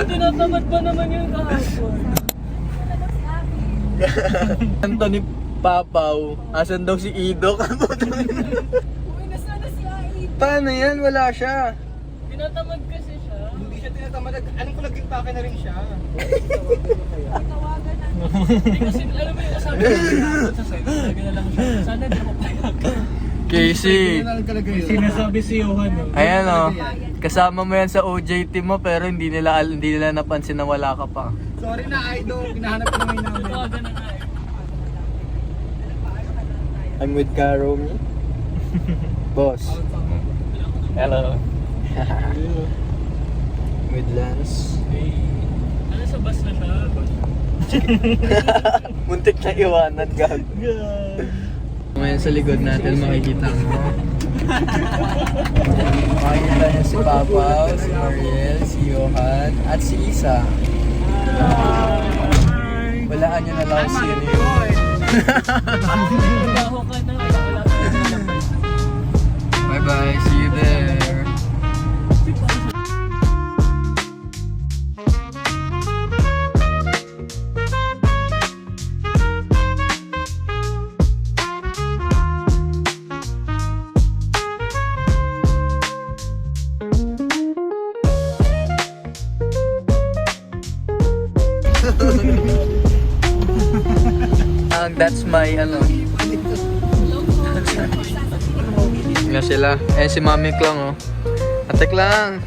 Tinatamad pa naman yung kahapon. Anthony Papaw, asan daw si Ido? Uy, nasaan na si Aid? Paano yan? Wala siya. Tinatamad kasi siya. Hindi siya tinatamad. Anong kulaging pake na rin siya? Tawagan na. Hindi kasi, alam mo yung sabi ko, sa side, talaga na lang siya. Sana di ako payag. Casey. Sinasabi si Johan. Ayan o. Kasama mo yan sa OJT mo pero hindi nila napansin na wala ka pa. Sorry na, Idol. Hinahanap ko naman namin. Tawagan na nga eh. I'm with Karomi. Boss. Hello. With Lance. Ano sa bus na siya? Muntik na iwanan, gag. Ngayon sa likod natin makikita mo. Makikita niyo si Papaw, si Mariel, si Johan, at si Isa. Walaan niyo na lang si Rio. Trabaho ka na. Wala ka na. Bye bye, see you there. That's my nga sila. Eh si Mami Klang oh. Atek lang.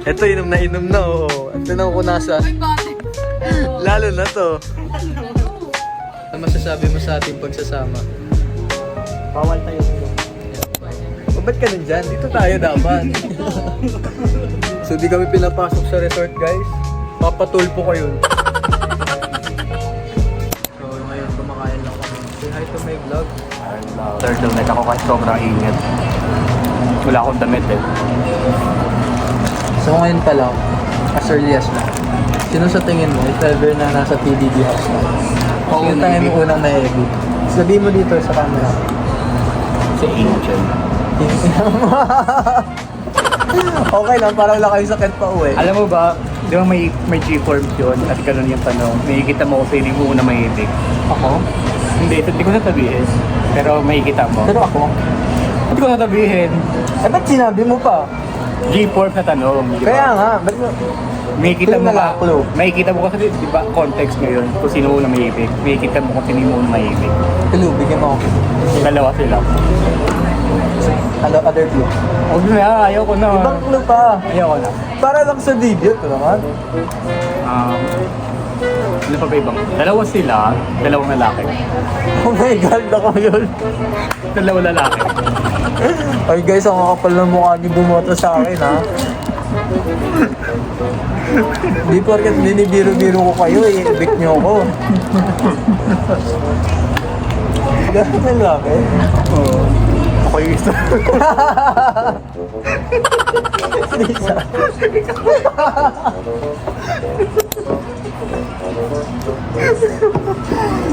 Ito inom na oh. Ito na ako nasa. Lalo na to. Ano masasabi mo sa ating pagsasama? Bawal tayo dito. O ba't ka nandyan? Dito tayo dapat. So di kami pinapasok sa resort guys. Papatulpo kayo. So ngayon kumakain lang kami. Say hi to my vlog. Turtleneck ako kasi sobrang init. Wala akong damit eh. So ngayon pa lang, as early as na. Sino sa tingin mo, if ever na nasa PDD house na? Sino tayo mo unang na-edit? Sabihin mo dito sa camera. Si Angel. Okay lang, para wala kayo sakit pa uwi. Alam mo ba, di ba may G-forms yun at ganun yung tanong. Nakikita mo kung sino yung una may ibig. Ako? Hindi ko sasabihin. Pero makikita mo. Pero ako? Hindi ko sasabihin. Eh ba't sinabi mo pa? G-forms na tanong. Di ba? Kaya nga, ba't mo? Makikita mo Clue na lang, clue. makikita mo kasi di ba context ngayon kung sino una may ibig. Makikita mo kung sino yung una may ibig. Clue, bigyan mo ako. Dalawa sila. Ano, other clue? Huwag na, ayaw ko na. Ibang clue pa. Ayaw ko na. Para lang sa video, ito naman. Ano pa ba ibang? Dalawa sila, dalawang lalaki. Oh my God, ako yun. Dalawang lalaki. Ay guys, ang kakapal ng mukha niyo bumoto sa akin ha. Di porket binibiro-biro ko kayo, i-evict niyo ako. Ganun na laki. Oo. Ako yung isa.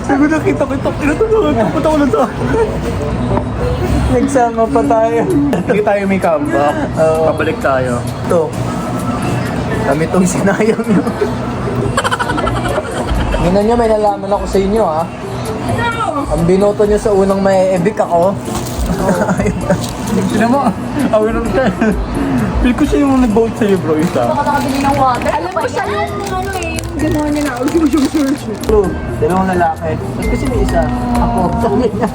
Sabi nakita ko yung tinatulungan ko. Punta ko lang sa Nagsama pa tayo. Hindi tayo may comeback. Oo. Pabalik tayo. Ito. Kami itong sinayang nyo. Tingnan nyo, may nalaman ako sa inyo ha. Ang binoto nyo sa unang may evict ako. Sino mo? Awin lang siya. Feel ko siya yung nag-vote sa'yo bro, isa. Baka nakabili ng water. Alam ko siya yung ano eh. Ginawa niya na. True. Dalawang lalaki. Ba't kasi may isa? Ako.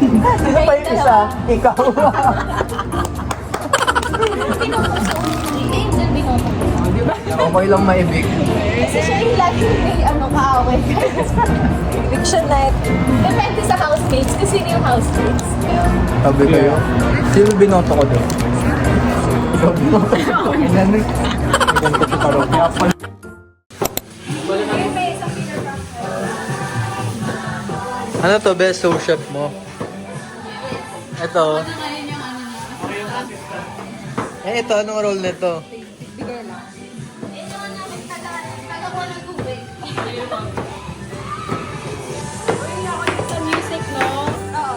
Sino pa yung isa? Ikaw. Binoto sa Angel binoto. Okay lang ma-evict. Kasi siya yung lagi may kaaway. Eviction night. Depende sa housemates. Kasi sino yung housemates. Sabi kayo. Sino binoto ko doon? Ikaw binoto ko. Ganito si Parok. Ano to, best sous chef mo? Ito. Eh, ito, anong role nito? Sa music, no? Oo.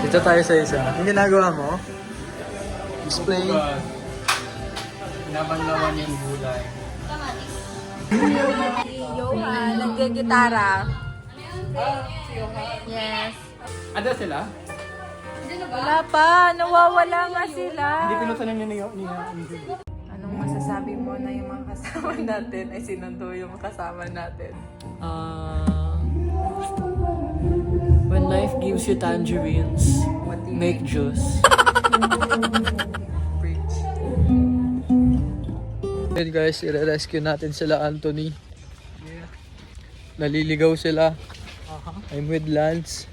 Si Dito tayo sa isa. Yung ginagawa mo? Display. Naman yung gulay. Johan, nagigitara. Yes. Ada sila? Wala pa, nawawala nga sila. Hindi pinutunan niya ni Anong masasabi mo na yung mga kasama natin ay sinundo yung kasama natin? When life gives you tangerines, make juice. Then guys, i-rescue natin sila Anthony. Naliligaw sila. I'm with Lance.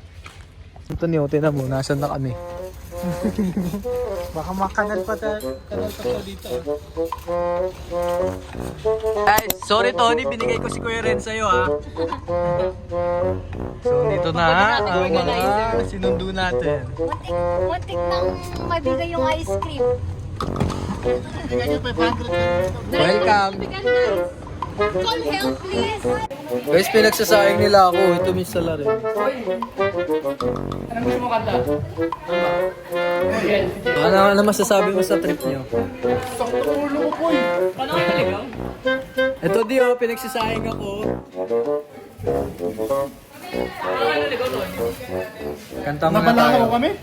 Anthony, o tinan mo, nasan na kami? Baka makanal pa tayo dito. Guys, sorry Tony, binigay ko si Kuya Ren sa'yo ha. So dito na ang mga sinundo natin. Muntik nang mabigay yung ice cream. Welcome! Call help, please. Guys, pinagsasaing nila ako. Ito miss sa rin. Anong gusto mo kanta? Ano masasabi mo sa trip nyo? Sakto ulo ko po eh. Paano ka naligaw? Ito di oh, pinagsasaing ako. Paano ka naligaw, Tony? Kanta muna tayo. Napalakaw kami?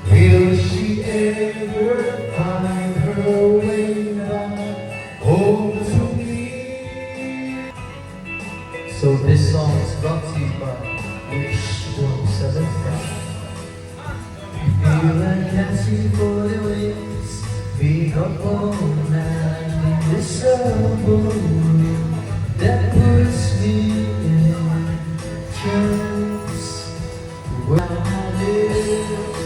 Will she ever find her way back home to me? So this song is brought to you by Wish 175. Feel like dancing for the waves. We got all night in this room that puts me in trance. Where I live,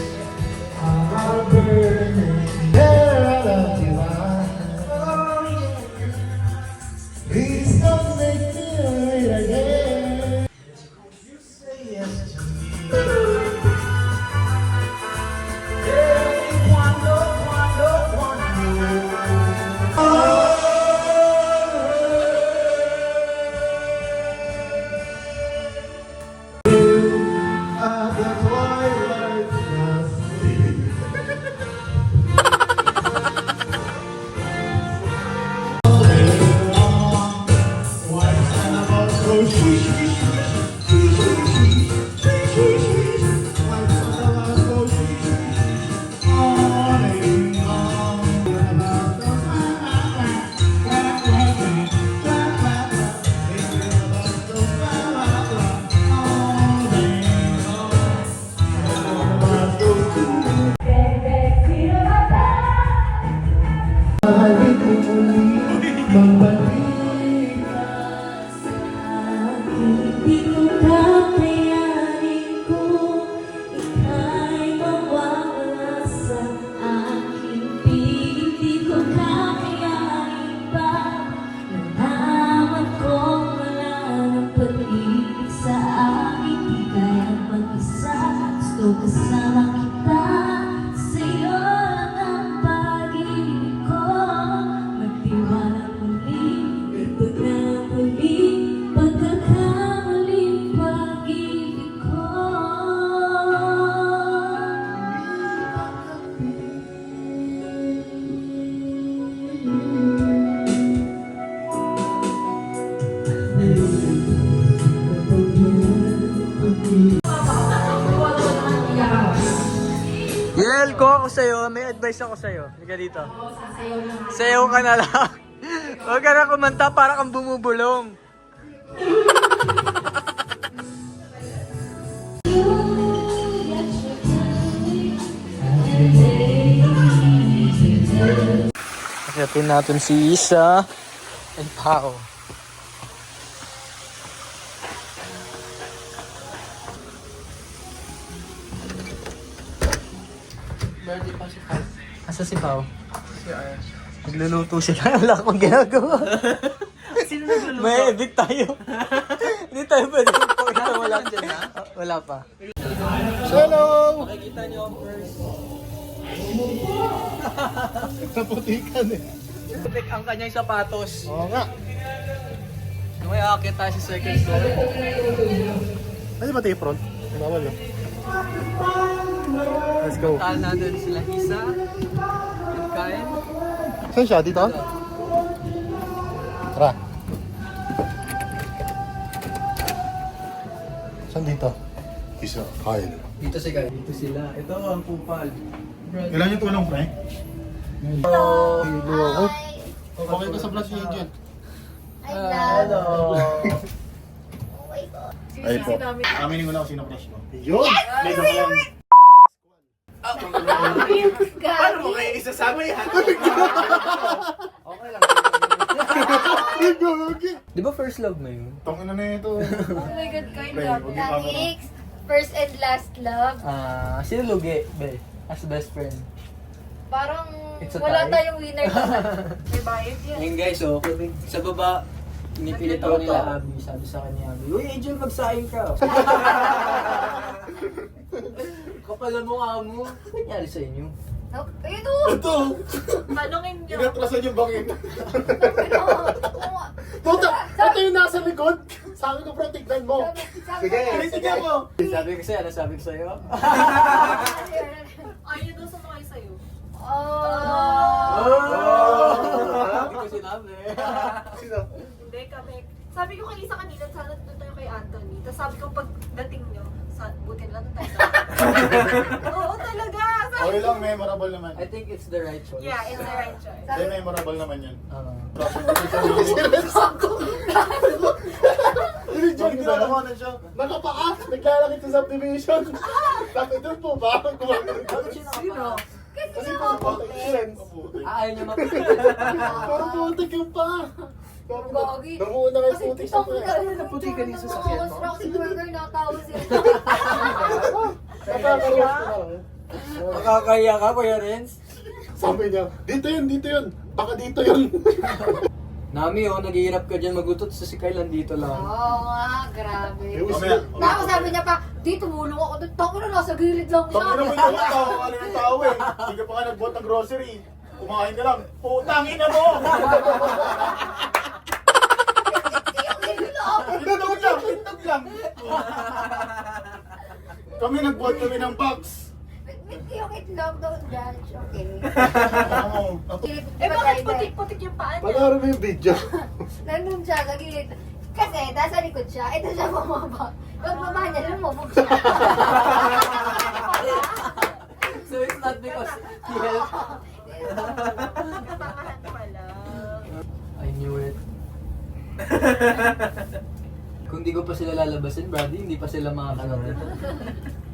our burning there of divine. Oh yeah. Please don't make me wait again. You say yes to me. Cuando, cuando, cuando. Oh, advice ako sa'yo. Halika dito. Sayaw ka na lang. Huwag ka na kumanta para kang bumubulong. Akyatin natin si Isa and Pao. Birthday pa si Pao. Asa si Pao? Nagluluto sila. Wala akong ginagawa. Sino nagluluto? May evict tayo. Hindi tayo pwede magpakita. Wala dyan ha? Wala pa. Hello! Makikita niyo ang first. Naputikan eh. Pick ang kanyang sapatos. Oo nga. May aakit tayo sa second floor. Ano ba tayo front? Bawal no? Let's go. Tal na doon sila Isa. And Kain. Saan siya? Dito? Tara. Saan dito? Isa. Kyle. Dito si Kain. Dito sila. Ito ang kupal. Kailan yung tulong, Frank? Hello! Hello. Okay ka sa vlog ni Angel. I love. Ay po. Aminin ko na kung sino crush mo. Yun! May isa lang. Paano mo kayo isasama yan? Okay lang. Okay. Di ba first love mo yun? Tangin na ito. Oh my God, kind Pre, of. huwag yung camera. X, first and last love. Sino Lugi, Be? As best friend. Parang It's a wala tie. tayong winner. May bayad yan. Ngayon guys, sa baba, inipilit ako nila Abby. Sabi sa kanya Abby, uy Angel, magsaing ka. Kapal ang mukha mo. Ano nangyari sa inyo? Ayun o! Ito! Tanungin niyo. Inatrasan yung bangin. Puta! Ito yung nasa likod! Sabi ko, bro, tignan mo! Sige! Tignan mo! Sabi ko sa'yo, ano sabi ko sa'yo? Ayaw daw sumakay sa'yo. Oh! Hindi ko sinabi. Sino? Hindi kami. Sabi ko kay Isa kanina, sana doon tayo kay Anthony. Tapos sabi ko pagdating nyo, buti na lang doon tayo sa Oo talaga! Okay lang, memorable naman. I think it's the right choice. Yeah, it's the right choice. Hindi, memorable naman yun. Joke na naman siya. Nakapaka! Naglalakit sa subdivision! Bakit doon po ba? Sino? Kasi po sa insurance. Ayaw niya mapigil. Pero putik yung pa! Gagi. Namuuna kayo putik sa pa. Naputi ka din sa sakyan mo. Roxy Burger natawa sila. Nakakariyak ko lang. Makakaya ka, Kuya Renz. Sabi niya, dito yun. Baka dito yun. Nami, naghihirap ka dyan magutot sa si Kyle, dito lang. Oo nga, grabe. Mamaya. Tapos sabi niya pa, di tumulong ako doon. Tako na, nasa gilid lang siya. Tangin naman yung tao, ano yung tao eh. Hindi ka pa nga nagbuhat ng grocery. Kumain ka lang. Putangin na mo! Pindog lang. Kami nagbuhat kami ng box. Yung itlog doon dyan. Okay. Oo. Bakit putik-putik yung paa niya? Panoorin mo yung video. Nandun siya sa gilid. Kasi nasa likod siya, ito siya bumaba. Pag baba niya, lumubog siya. So it's not because he helped. Kapangahan pala. I knew it. Kung di ko pa sila lalabasin, Brady, hindi pa sila makakaroon nito.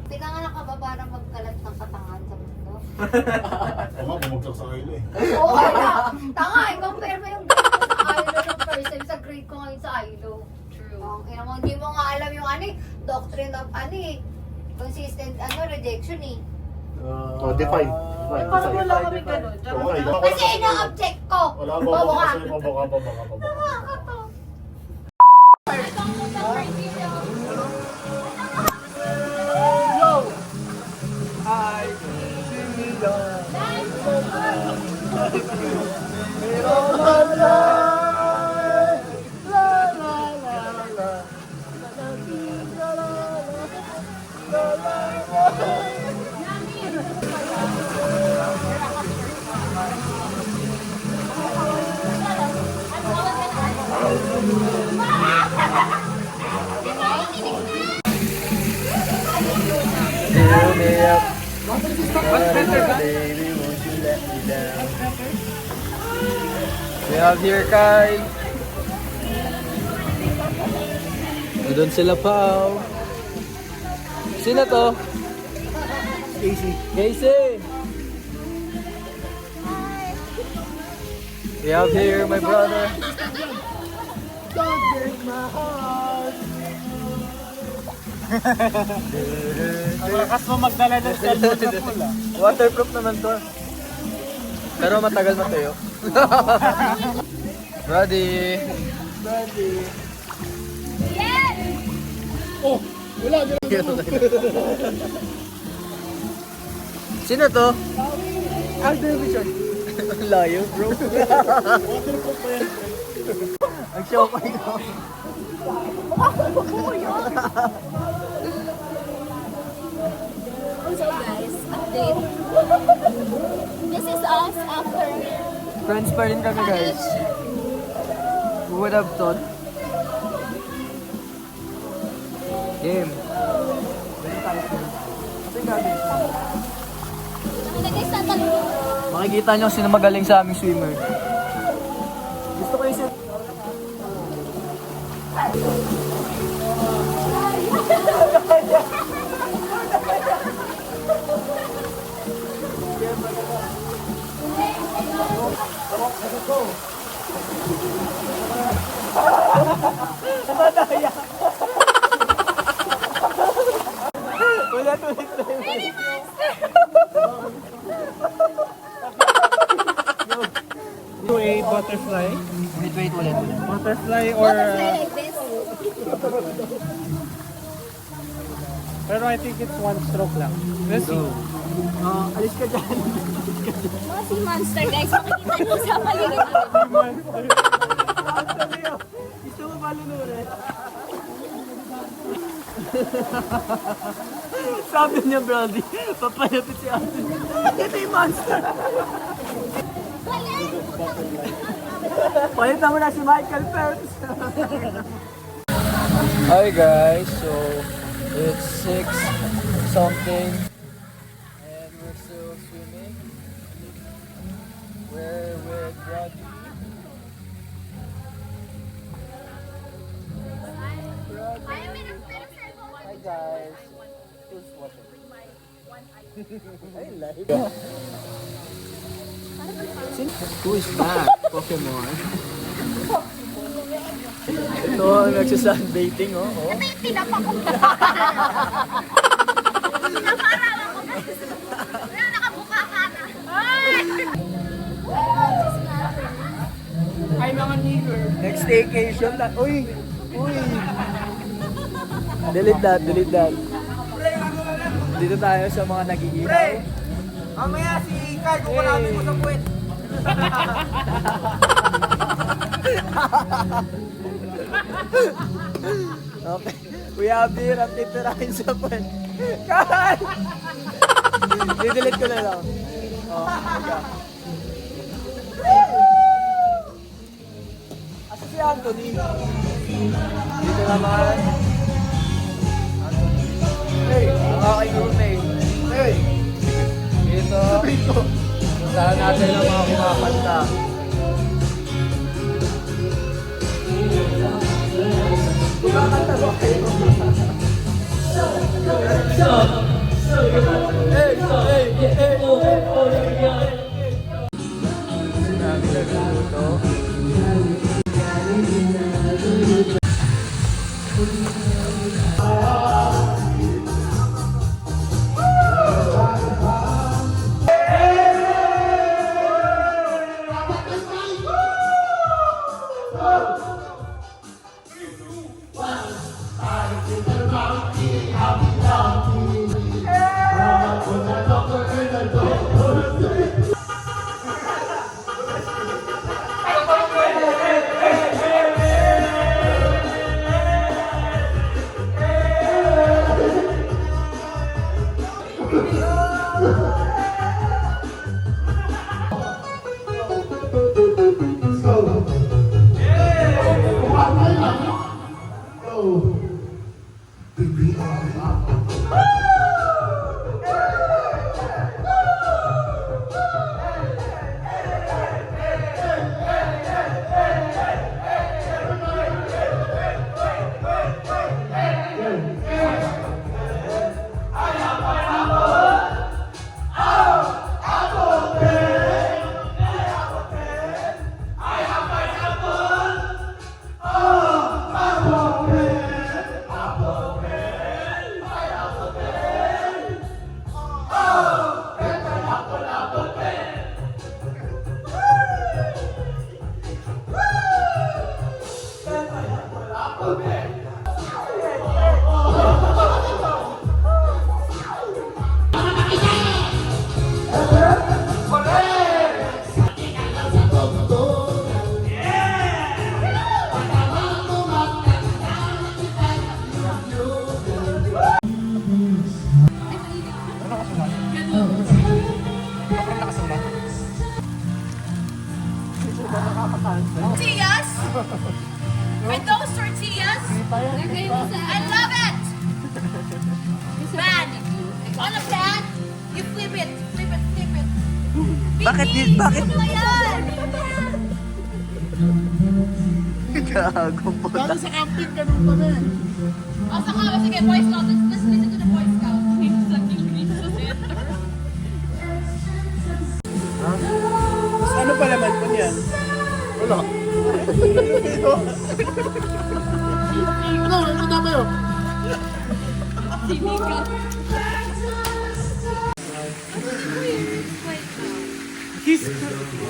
Pinanganak ka ba para magkalat ng katangahan sa mundo? Tama, bumagsak sa kailo eh. Oo, kaya. Tanga, i-compare mo yung grade ko sa ILO ng first time sa grade ko ngayon sa ILO. True. Ina mo, hindi mo nga alam yung doctrine of consistent rejection eh. Define. Parang wala kami ganun. Okay. Kasi ina-object ko. Wala ba Bobo ka. kasi pabaka. Tanga ka to. Fill me up. What's better ba? We have here Kai. Doon sila pa. Sino to? Casey. Casey! We have here my brother. Don't break my heart. Ang lakas mo magdala ng cellphone na pula. Waterproof naman to. Pero matagal matayo. Ready? Daddy. Oh! Wala! Sino to? Alden Vision. Ang layo, bro. Waterproof pa yan. Ang show ko ito. Also guys, update. This is us after Friends pa rin kami, guys. Who would have thought? Game. Nilagay sa talong. Makikita nyo sino magaling sa aming swimmer. Gusto ko yung Do a butterfly. wait ulit. Butterfly or... Like this. pero I think it's one stroke lang. Let's see. Alis ka dyan. Mga sea monster guys, makikita nyo sa paligid. Gusto mo ba lunurin? Sabi niya, Brody, papalapit si Ate. Ito yung monster. Palitan mo na si Michael Phelps. Hi guys, so it's 6 something and we're still swimming. We're with Brody. Hi guys. Who's watching? I like it. Who is that? Pokemon. Ito ang nagsasunbathing, oh. Oh. Ito yung pinapakong Pinaparawan ko na. Wala, nakabuka ka na. Ay, mga nigger. Next staycation na. Uy! Uy! Delete that, delete that. Dito tayo sa mga nag-iihaw. Mamaya si Kai, kukulabin mo sa puwet. Okay. We have here ang titirahin sa puwet. Kai! Didelete ko na lang. Oh, okay. Asa si Anthony? Dito naman. Anthony. Hey! Ang aking roommate. Hey! Dito. Puntahan natin ang mga kumakanta. Kumakanta ba kayo? Hey! Hey! Hey! Sinabi na dito. Tortillas? And those tortillas? I love it! Man, on a pan, you flip it. Bakit? Ano ba yan? Gagong puta. Oh, sa kama, sige, Boy Scout. Let's listen to the Boy Scout. Ano pa naman po niyan? Wala. Ano tama yun?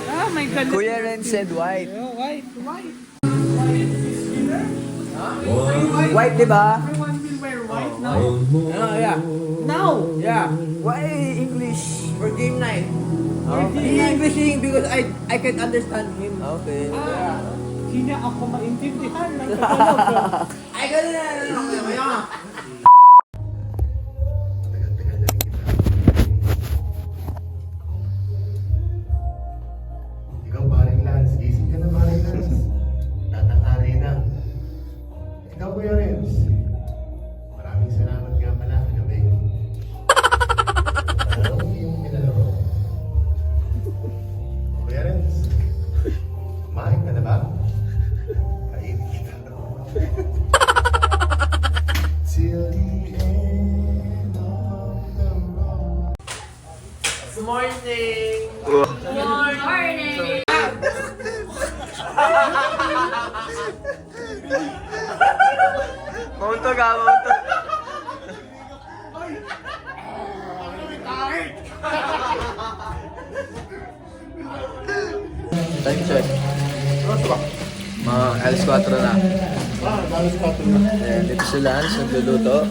Oh my God. Kuya Ren said white. Oh, white. White, di ba? Yeah. No. Yeah. Why English for game night? English because I can understand him. Okay. Hindi ako maintindihan ng Ay, ganun na. Ikaw, paring Lance. Gising ka na, paring Lance. Tatanghali na. Ikaw, Kuya Renz. Maraming salamat nga pala kagabi. Ano yung pinalaro? Kuya Renz, kumain ka na ba? Kainin kita. Till the end of the road. Monto ka, monto. Time check. Mga alas 4 na. Ayan, dito si Lance, nagluluto.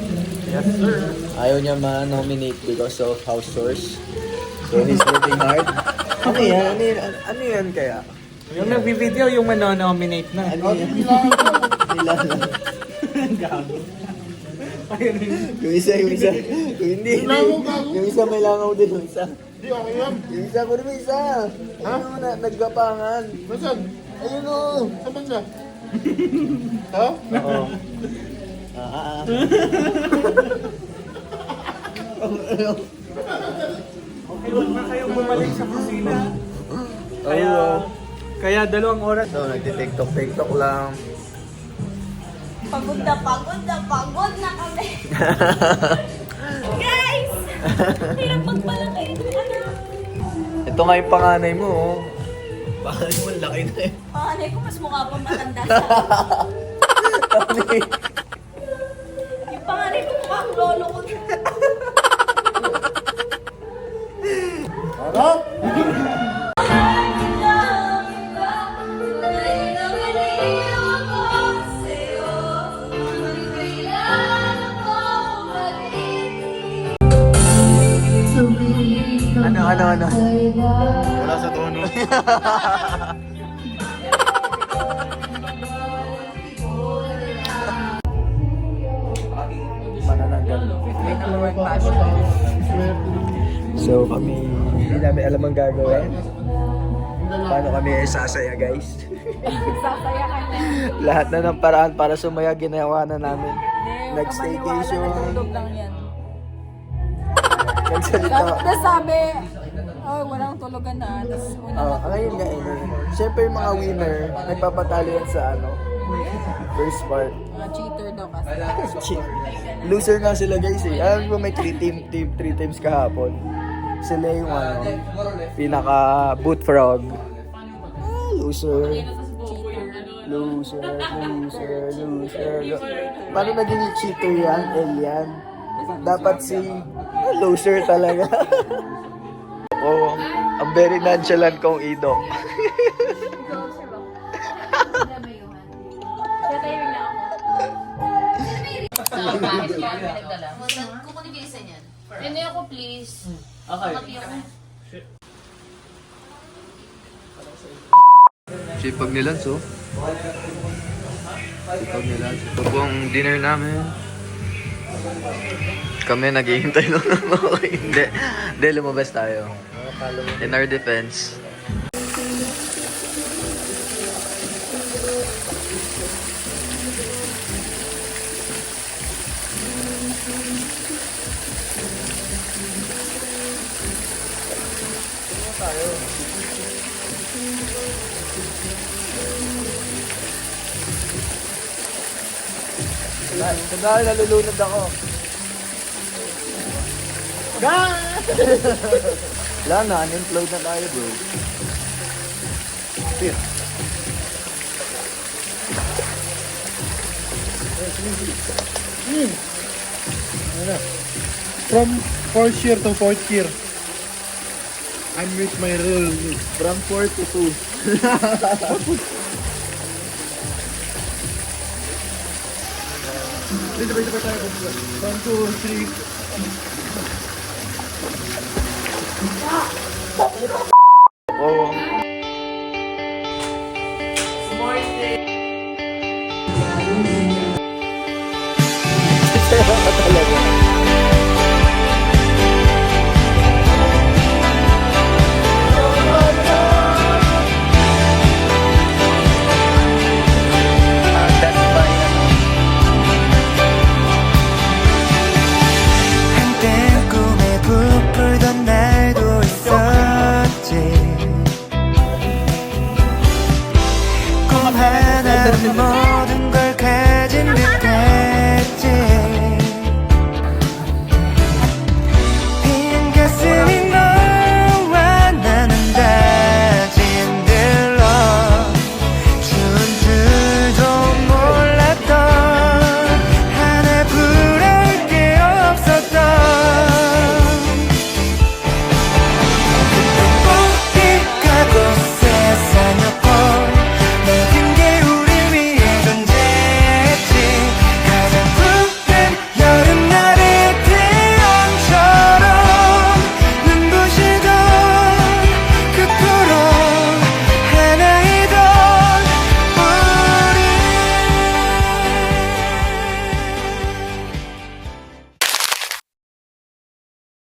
Yes, sir. Ayaw niya ma-nominate because of house chores. So he's working hard. Ano yan? Ano yan kaya? Yung nag-video, yung manonominate na. Ano yan? Nilala. Yung isa. Yung hindi. Yung isa may langaw din. Yung isa. Hindi, okay yan. Yung isa ko rin isa. Ha? Ano na, naggapangan. Nasaan? Ayun o. Saan ba siya? Ha? Oo. Okay, huwag na kayong bumalik sa kusina. Oo. Kaya 2 oras. So, nagti-TikTok lang. Pagod na kami. Guys! Hirap magpalaki. Ito nga yung panganay mo, oh. Panganay mo, laki na eh. Panganay ko mas mukha pa matanda sa yung panganay ko mukha ang lolo ko. Ano? Wala sa tono. So kami, hindi namin alam ang gagawin. Paano kami sasaya, guys? Sasaya ka na. Lahat na ng paraan para sumaya ginawa na namin. Nag-staycation. Natulog lang yan. Nagsalita. Tapos sabi, oh, walang tulugan na. Tapos Ngayon nga eh. Siyempre yung mga winner, nagpapatalo yan sa first part. mga cheater daw kasi. Loser nga sila guys eh. Alam mo may 3 times kahapon. Sila yung pinaka boot frog. Loser. Paano naging cheater yan? Elian? Dapat si loser talaga. Oh, ang very nonchalant kong idok. Kukunin kayo isa niyan. Hindi ako, please. Okay. Sipag ni Lance, oh. Sipag ni Lance. Ito po ang dinner namin. Kami naghihintay nung okay. Hindi, lumabas tayo. In our defense. Sandali, nalulunod ako. Wala na, unemployed na tayo, bro. From fourth year to fourth year, I'm with my rule. From 4 to 2. One, two, three. Oo. Pero ka talaga. That's by 한때 꿈에 부풀던 날도 있었지 꿈 하나